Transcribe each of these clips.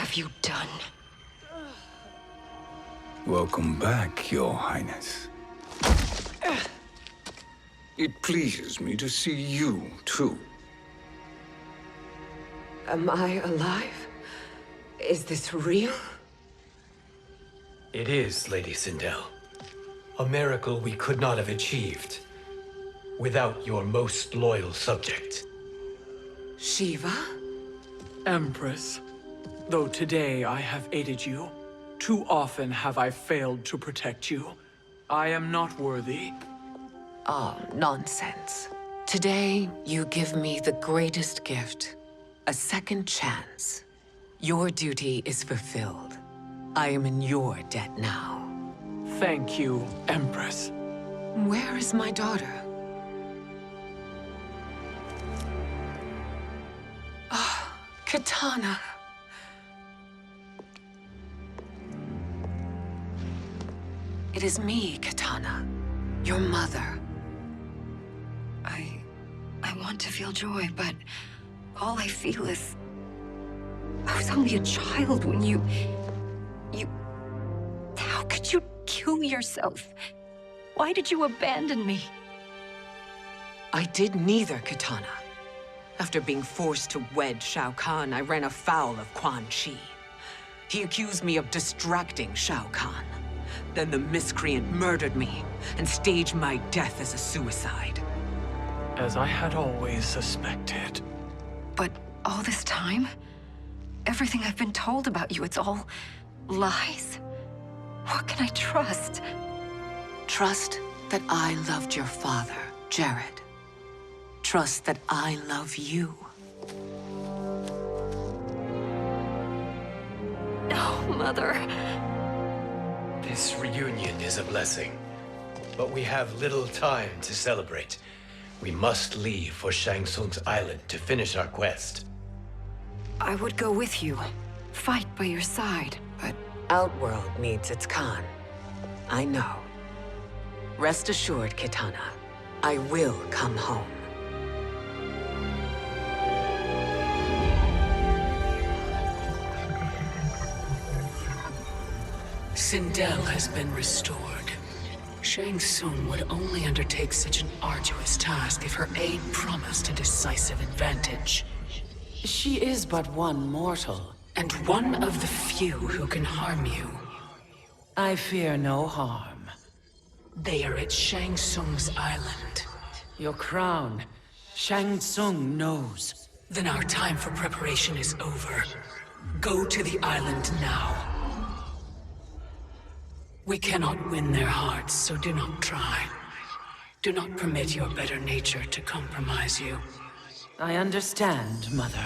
have you done? Welcome back, Your Highness. It pleases me to see you, too. Am I alive? Is this real? It is, Lady Sindel. A miracle we could not have achieved without your most loyal subject. Shiva? Empress, though today I have aided you, too often have I failed to protect you. I am not worthy. Oh, nonsense. Today, you give me the greatest gift. A second chance. Your duty is fulfilled. I am in your debt now. Thank you, Empress. Where is my daughter? Ah, Katana. It is me, Katana. Your mother. I want to feel joy, but all I feel is... I was only a child when you... How could you kill yourself? Why did you abandon me? I did neither, Katana. After being forced to wed Shao Kahn, I ran afoul of Quan Chi. He accused me of distracting Shao Kahn. Then the miscreant murdered me and staged my death as a suicide. As I had always suspected. But all this time? Everything I've been told about you, it's all lies? What can I trust? Trust that I loved your father, Jared. Trust that I love you. No, Mother. This reunion is a blessing, but we have little time to celebrate. We must leave for Shang Tsung's island to finish our quest. I would go with you, fight by your side, but... Outworld needs its Khan. I know. Rest assured, Kitana. I will come home. Sindel has been restored. Shang Tsung would only undertake such an arduous task if her aid promised a decisive advantage. She is but one mortal, and one of the few who can harm you. I fear no harm. They are at Shang Tsung's island. Your crown, Shang Tsung knows. Then our time for preparation is over. Go to the island now. We cannot win their hearts, so do not try. Do not permit your better nature to compromise you. I understand, Mother.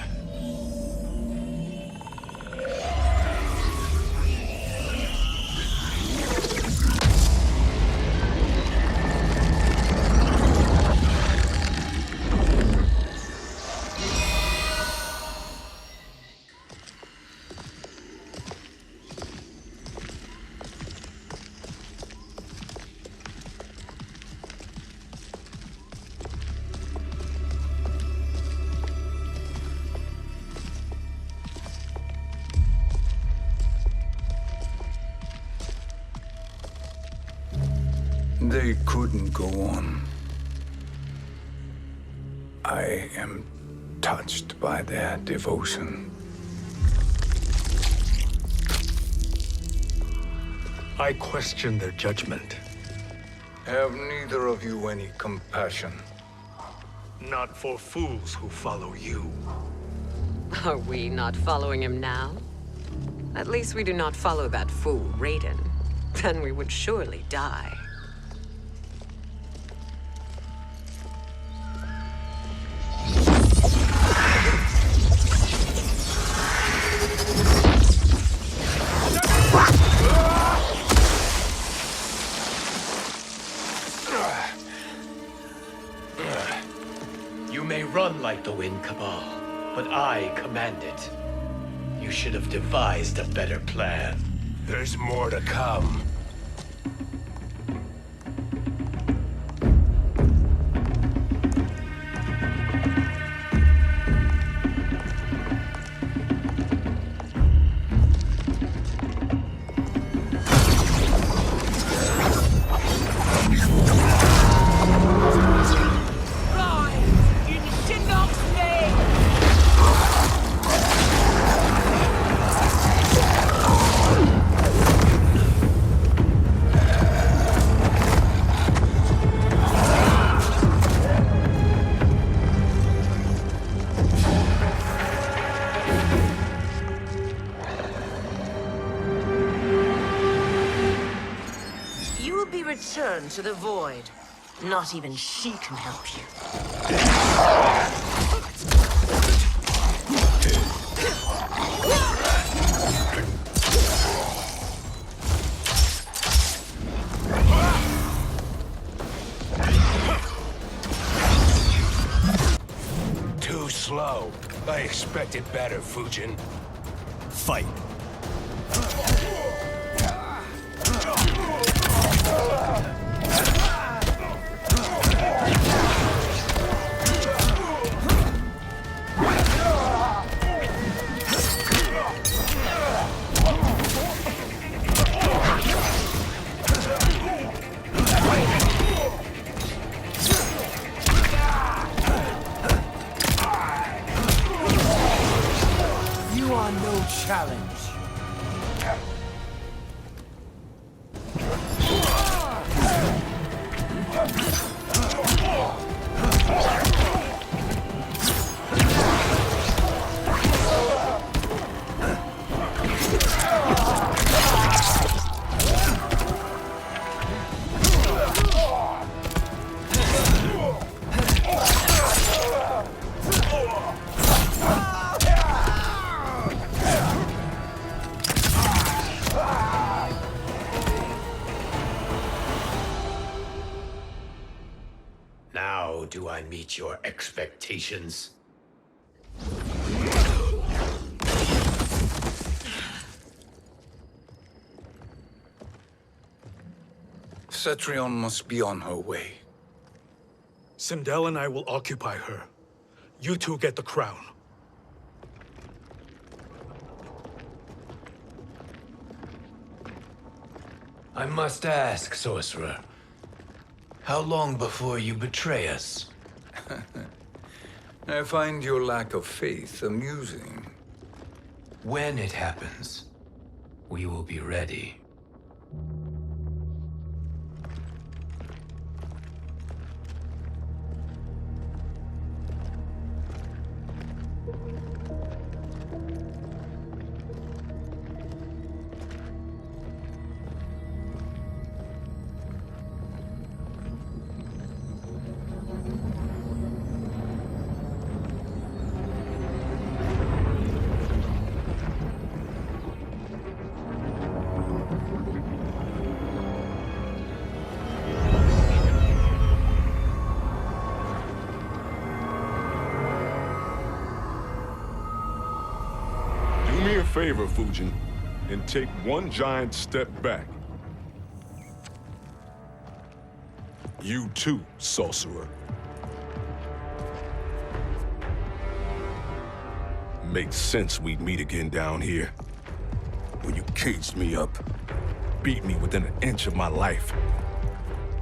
They couldn't go on. I am touched by their devotion. I question their judgment. Have neither of you any compassion? Not for fools who follow you. Are we not following him now? At least we do not follow that fool, Raiden. Then we would surely die. You may run like the wind, Cabal, but I command it. You should have devised a better plan. There's more to come. return to the void. Not even she can help you. Too slow. I expected better, Fujin. Fight. You are no challenge. Now do I meet your expectations? Cetrion must be on her way. Sindel and I will occupy her. You two get the crown. I must ask, sorcerer. How long before you betray us? I find your lack of faith amusing. When it happens, we will be ready. Do me a favor, Fujin, and take one giant step back. You too, sorcerer. Makes sense we'd meet again down here. When you caged me up, beat me within an inch of my life.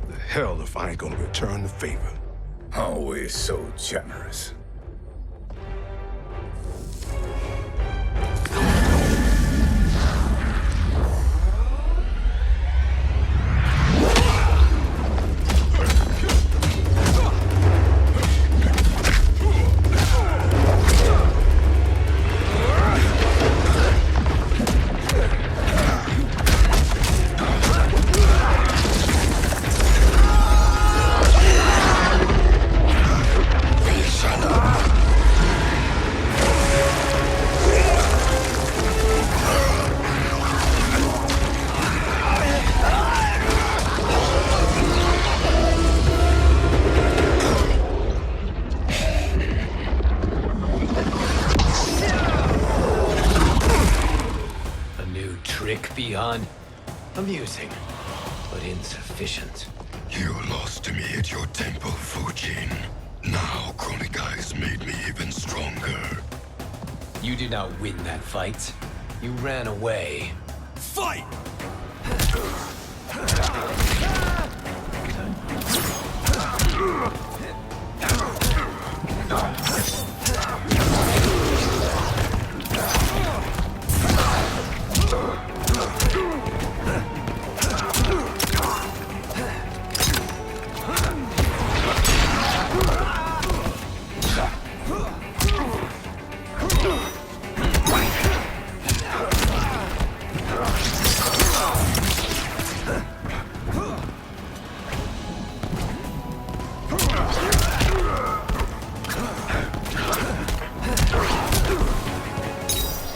The hell if I ain't gonna return the favor. Always so generous. Beyond amusing, but insufficient. You lost to me at your temple, Fujin. Now Chronic Eyes made me even stronger. You did not win that fight. You ran away. Fight!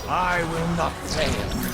I will not fail.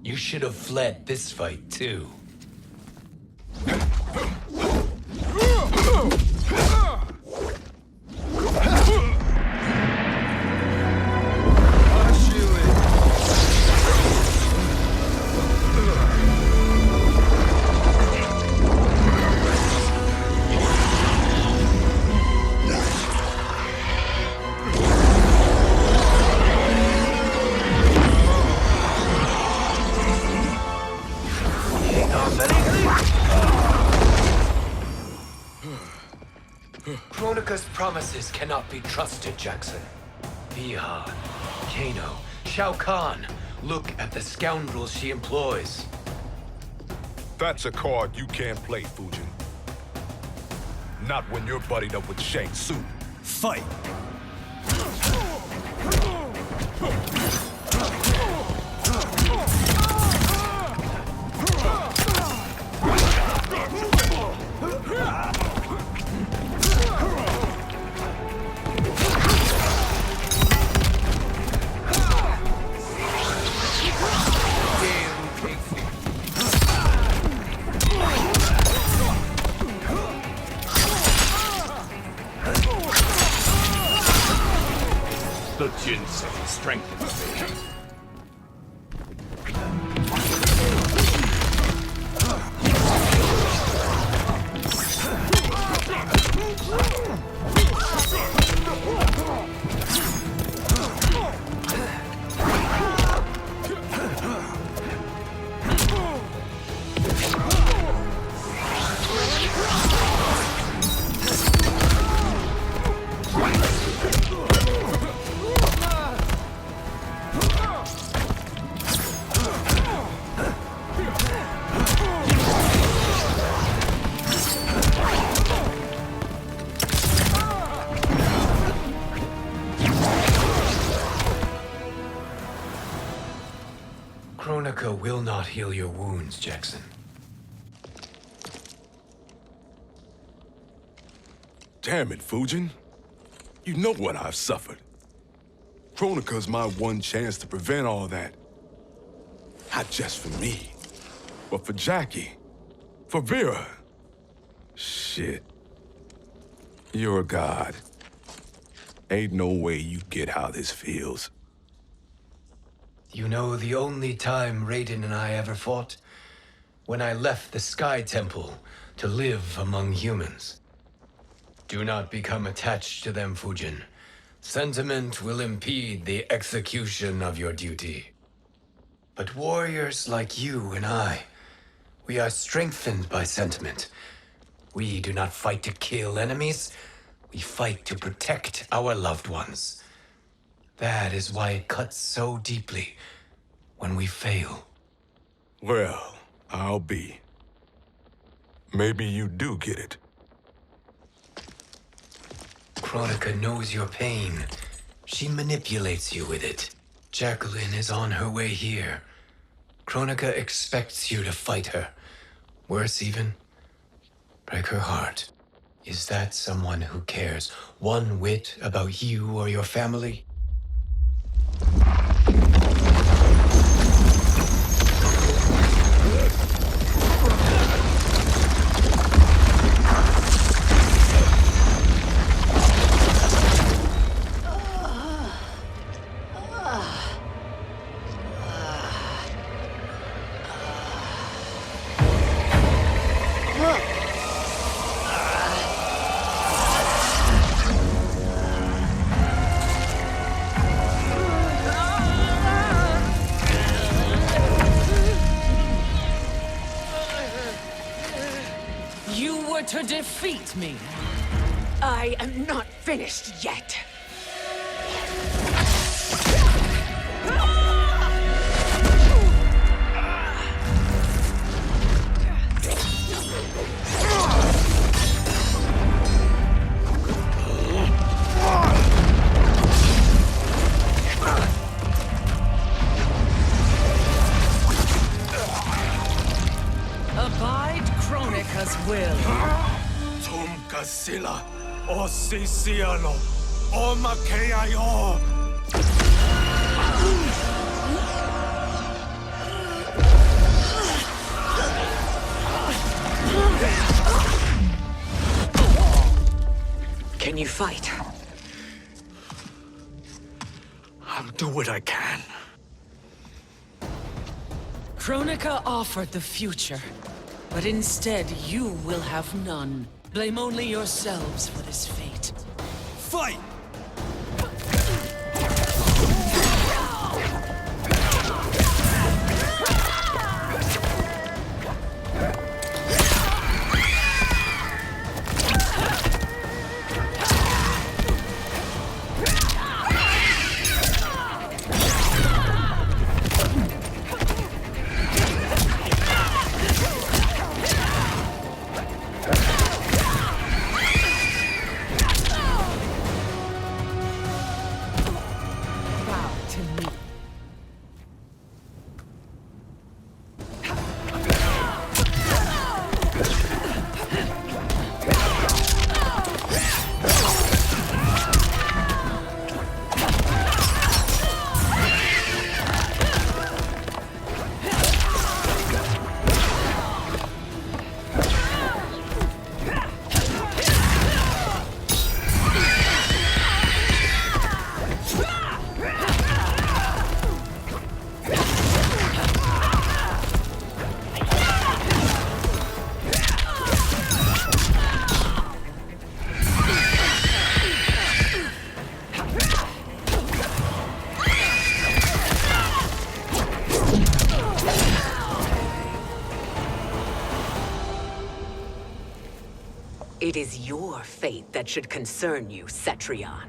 You should have fled this fight, too. Kronika's promises cannot be trusted, Jackson. Bihan, Kano, Shao Kahn. Look at the scoundrels she employs. That's a card you can't play, Fujin. Not when you're buddied up with Shang Tsung. Fight! The ginseng strengthens me. Kronika will not heal your wounds, Jackson. Damn it, Fujin. You know what I've suffered. Kronika's my one chance to prevent all that. Not just for me, but for Jackie, for Vera. Shit. You're a god. Ain't no way you get how this feels. You know the only time Raiden and I ever fought? When I left the Sky Temple to live among humans. Do not become attached to them, Fujin. Sentiment will impede the execution of your duty. But warriors like you and I, we are strengthened by sentiment. We do not fight to kill enemies. We fight to protect our loved ones. That is why it cuts so deeply when we fail. Well, I'll be. Maybe you do get it. Kronika knows your pain. She manipulates you with it. Jacqueline is on her way here. Kronika expects you to fight her. Worse even, break her heart. Is that someone who cares one whit about you or your family? me. I am not finished yet. Abide Kronika's will. Tum Kasila, O Sisialo, O Makeayo. Can you fight? I'll do what I can. Kronika offered the future, but instead you will have none. Blame only yourselves for this fate. Fight! It is your fate that should concern you, Cetrion.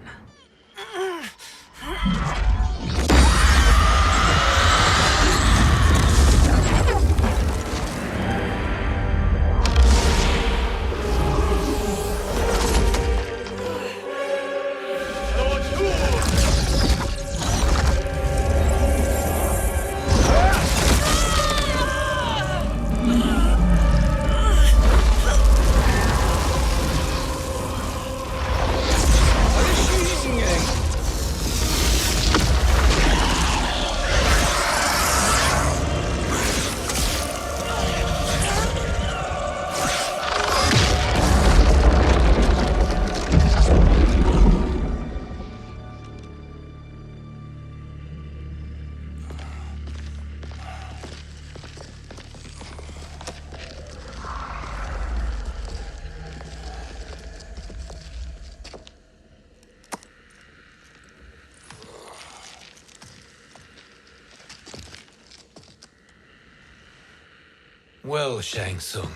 Well, Shang Tsung,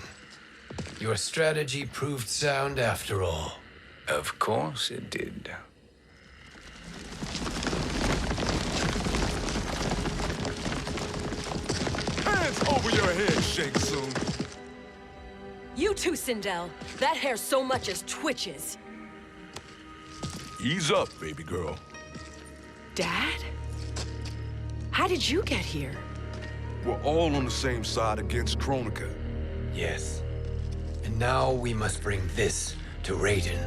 your strategy proved sound after all. Of course it did. Hands over your head, Shang Tsung. You too, Sindel. That hair so much as twitches. Ease up, baby girl. Dad? How did you get here? We're all on the same side against Kronika. Yes. And now we must bring this to Raiden.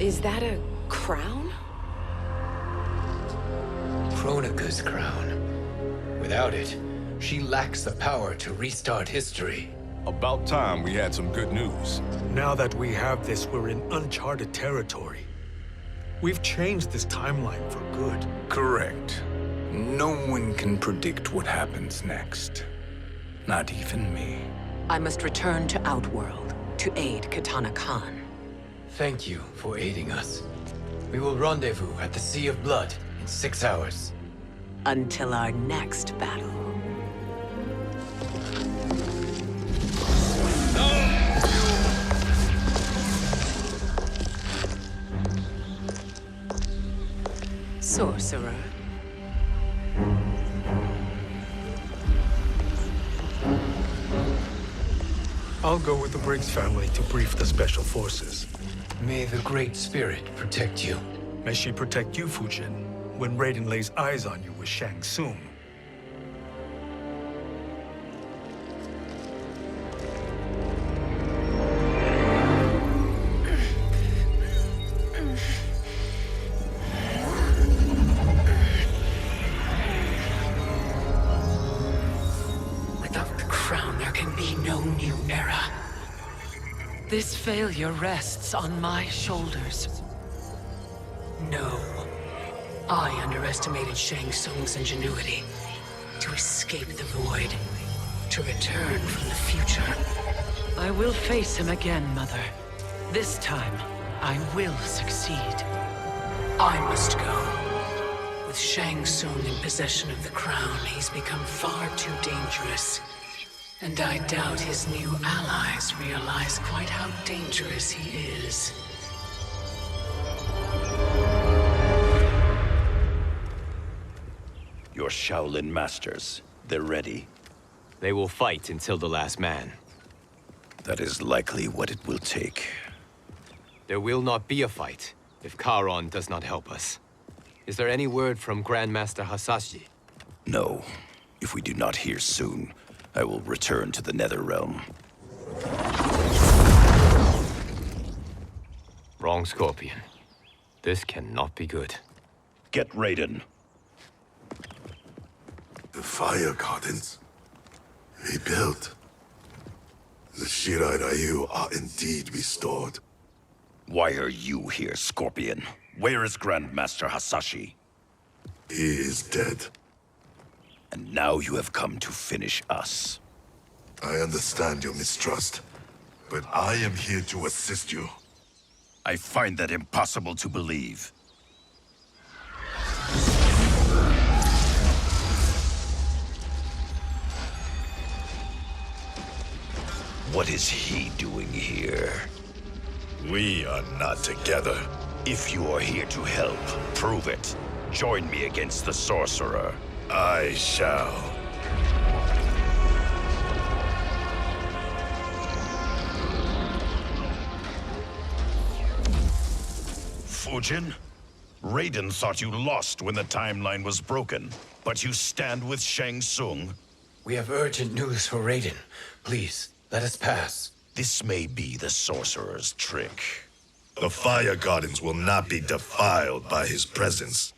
Is that a crown? Kronika's crown. Without it, she lacks the power to restart history. About time we had some good news. Now that we have this, we're in uncharted territory. We've changed this timeline for good. Correct. No one can predict what happens next. Not even me. I must return to Outworld to aid Kitana Khan. Thank you for aiding us. We will rendezvous at the Sea of Blood in 6 hours. Until our next battle. sorcerer. I'll go with the Briggs family to brief the Special Forces. May the Great Spirit protect you. May she protect you, Fujin, when Raiden lays eyes on you with Shang Tsung. Without the crown, there can be no new era. This failure rests on my shoulders. No. I underestimated Shang Tsung's ingenuity. To escape the void. To return from the future. I will face him again, Mother. This time, I will succeed. I must go. With Shang Tsung in possession of the crown, he's become far too dangerous. And I doubt his new allies realize quite how dangerous he is. Your Shaolin masters, they're ready. They will fight until the last man. That is likely what it will take. There will not be a fight if Charon does not help us. Is there any word from Grandmaster Hasashi? No. If we do not hear soon, I will return to the Netherrealm. Wrong, Scorpion. This cannot be good. Get Raiden. The Fire Gardens. Rebuilt. The Shirai Ryu are indeed restored. Why are you here, Scorpion? Where is Grandmaster Hasashi? He is dead. And now you have come to finish us. I understand your mistrust, but I am here to assist you. I find that impossible to believe. What is he doing here? We are not together. If you are here to help, prove it. Join me against the sorcerer. I shall. Fujin? Raiden thought you lost when the timeline was broken, but you stand with Shang Tsung. We have urgent news for Raiden. Please, let us pass. This may be the sorcerer's trick. The Fire Gardens will not be defiled by his presence.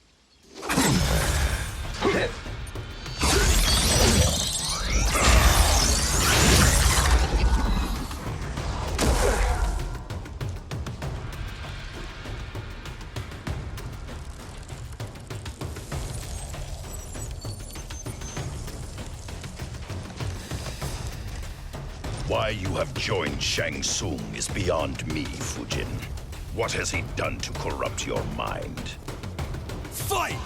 Why you have joined Shang Tsung is beyond me, Fujin. What has he done to corrupt your mind? Fight!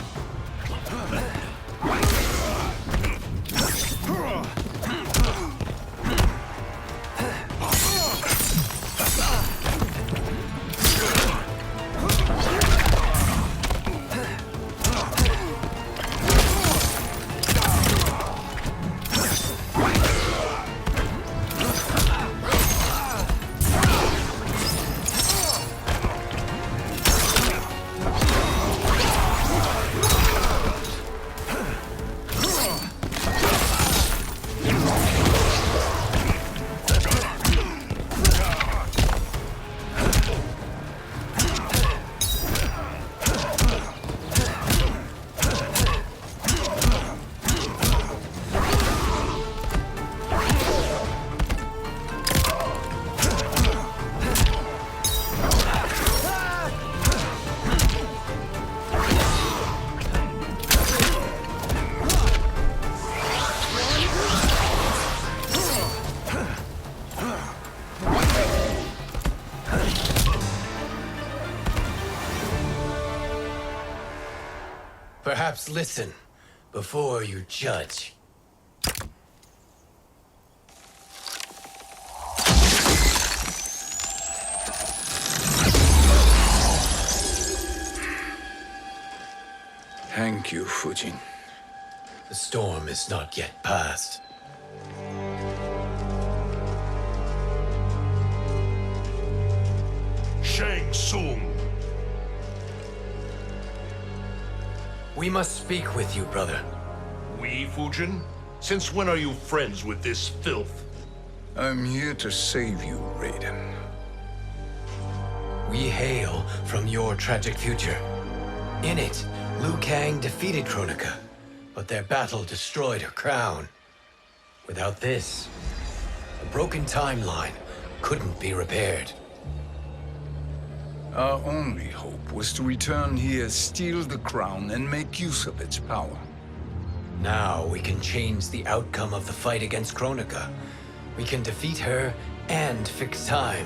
Perhaps listen before you judge. Thank you, Fujin. The storm is not yet past. Shang Tsung! We must speak with you, brother. We, Fujin? Since when are you friends with this filth? I'm here to save you, Raiden. We hail from your tragic future. In it, Liu Kang defeated Kronika, but their battle destroyed her crown. Without this, a broken timeline couldn't be repaired. Our only hope was to return here, steal the crown, and make use of its power. Now we can change the outcome of the fight against Kronika. We can defeat her and fix time.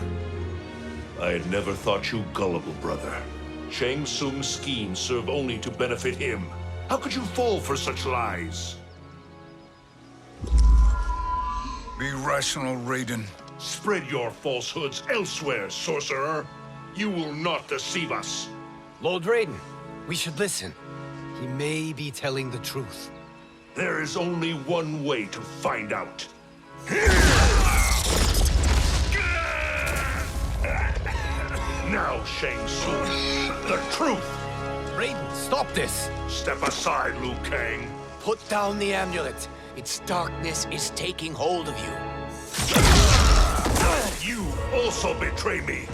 I had never thought you gullible, brother. Shang Tsung's schemes serve only to benefit him. How could you fall for such lies? Be rational, Raiden. Spread your falsehoods elsewhere, sorcerer. You will not deceive us. Lord Raiden, we should listen. He may be telling the truth. There is only one way to find out. Now, Shang Tsung, the truth! Raiden, stop this! Step aside, Liu Kang. Put down the amulet. Its darkness is taking hold of you. You also betray me.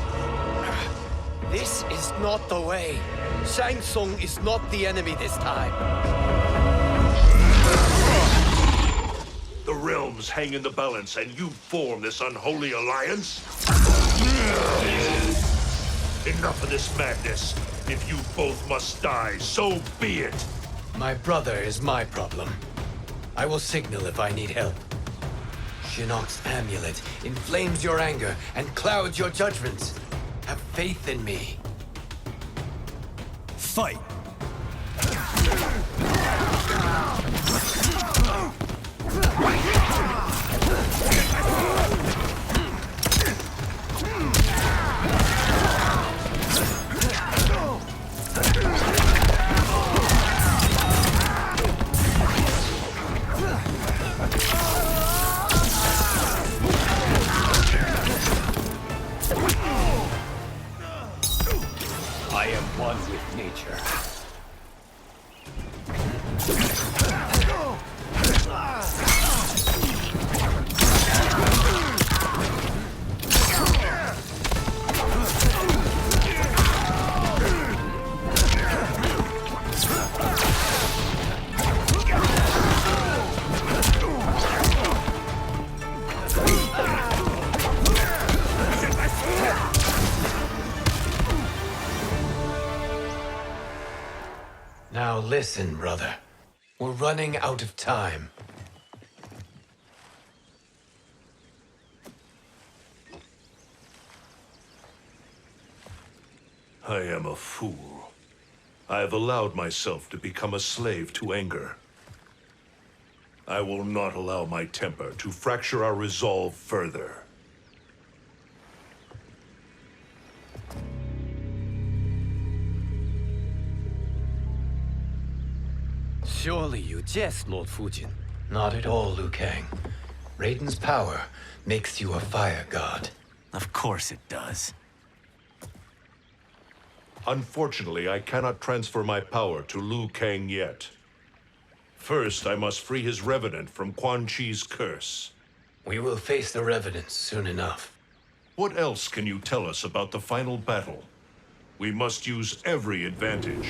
This is not the way. Shang Tsung is not the enemy this time. The realms hang in the balance, and you form this unholy alliance? Enough of this madness. If you both must die, so be it. My brother is my problem. I will signal if I need help. Shinnok's amulet inflames your anger and clouds your judgments. Have faith in me. Fight! I am one with nature. Now listen, brother. We're running out of time. I am a fool. I have allowed myself to become a slave to anger. I will not allow my temper to fracture our resolve further. Surely you jest, Lord Fujin. Not at all, Liu Kang. Raiden's power makes you a fire god. Of course it does. Unfortunately, I cannot transfer my power to Liu Kang yet. First, I must free his Revenant from Quan Chi's curse. We will face the Revenants soon enough. What else can you tell us about the final battle? We must use every advantage.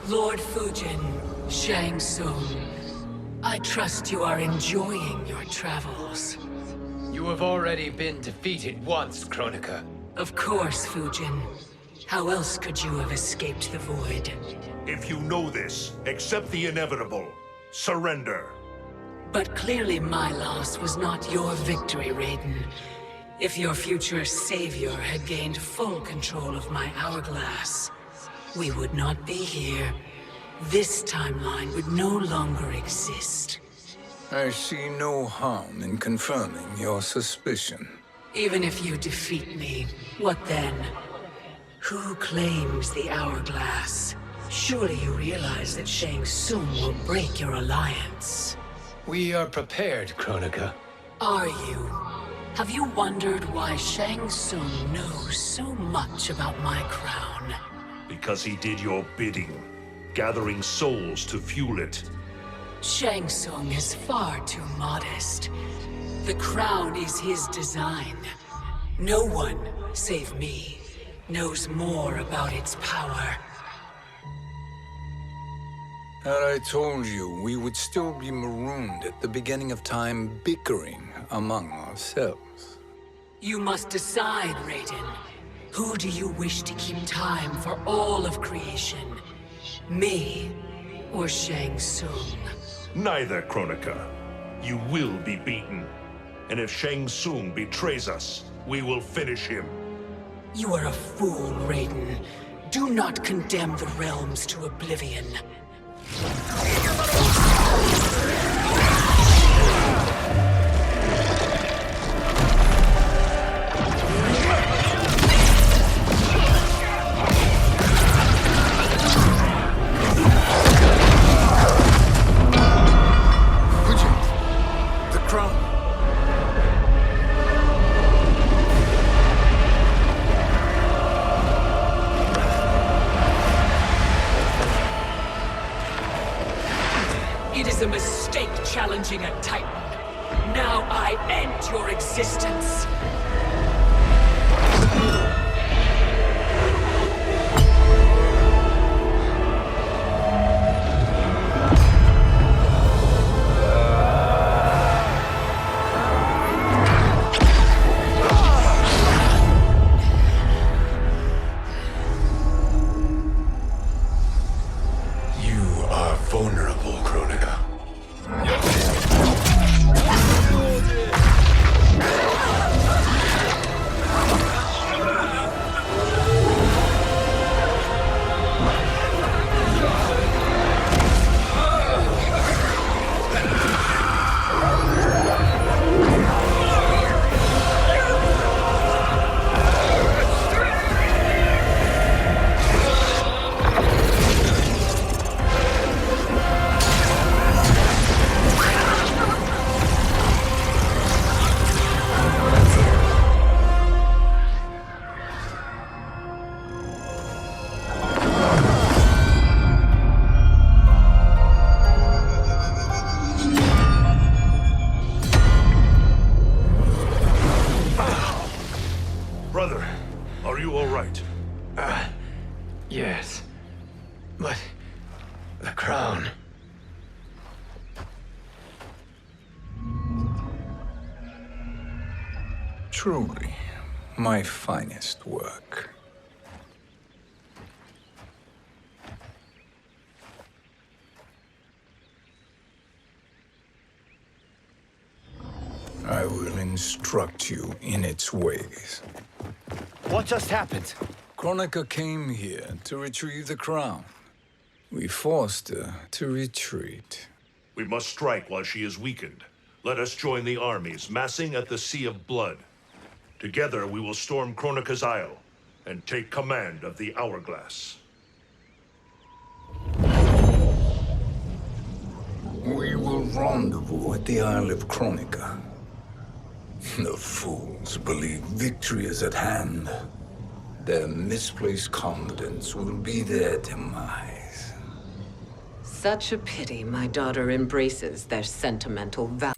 Lord Fujin, Shang Tsung, I trust you are enjoying your travels. You have already been defeated once, Kronika. Of course, Fujin. How else could you have escaped the void? If you know this, accept the inevitable. Surrender. But clearly my loss was not your victory, Raiden. If your future savior had gained full control of my hourglass, we would not be here. This timeline would no longer exist. I see no harm in confirming your suspicion. Even if you defeat me, what then? Who claims the hourglass? Surely you realize that Shang Tsung will break your alliance. We are prepared, Kronika. Are you? Have you wondered why Shang Tsung knows so much about my crown? Because he did your bidding, gathering souls to fuel it. Shang Tsung is far too modest. The crown is his design. No one, save me, knows more about its power. Had I told you, we would still be marooned at the beginning of time, bickering among ourselves. You must decide, Raiden. Who do you wish to keep time for all of creation? Me or Shang Tsung? Neither, Kronika. You will be beaten. And if Shang Tsung betrays us, we will finish him. You are a fool, Raiden. Do not condemn the realms to oblivion. The crown. It is a mistake challenging a Titan. Now I end your existence. You are vulnerable, Kronika. Brother, are you all right? Yes. But the crown. Truly, my finest work. I will instruct you in its ways. What just happened? Kronika came here to retrieve the crown. We forced her to retreat. We must strike while she is weakened. Let us join the armies, massing at the Sea of Blood. Together we will storm Kronika's Isle and take command of the Hourglass. We will rendezvous at the Isle of Kronika. The fools believe victory is at hand. Their misplaced confidence will be their demise. Such a pity my daughter embraces their sentimental value.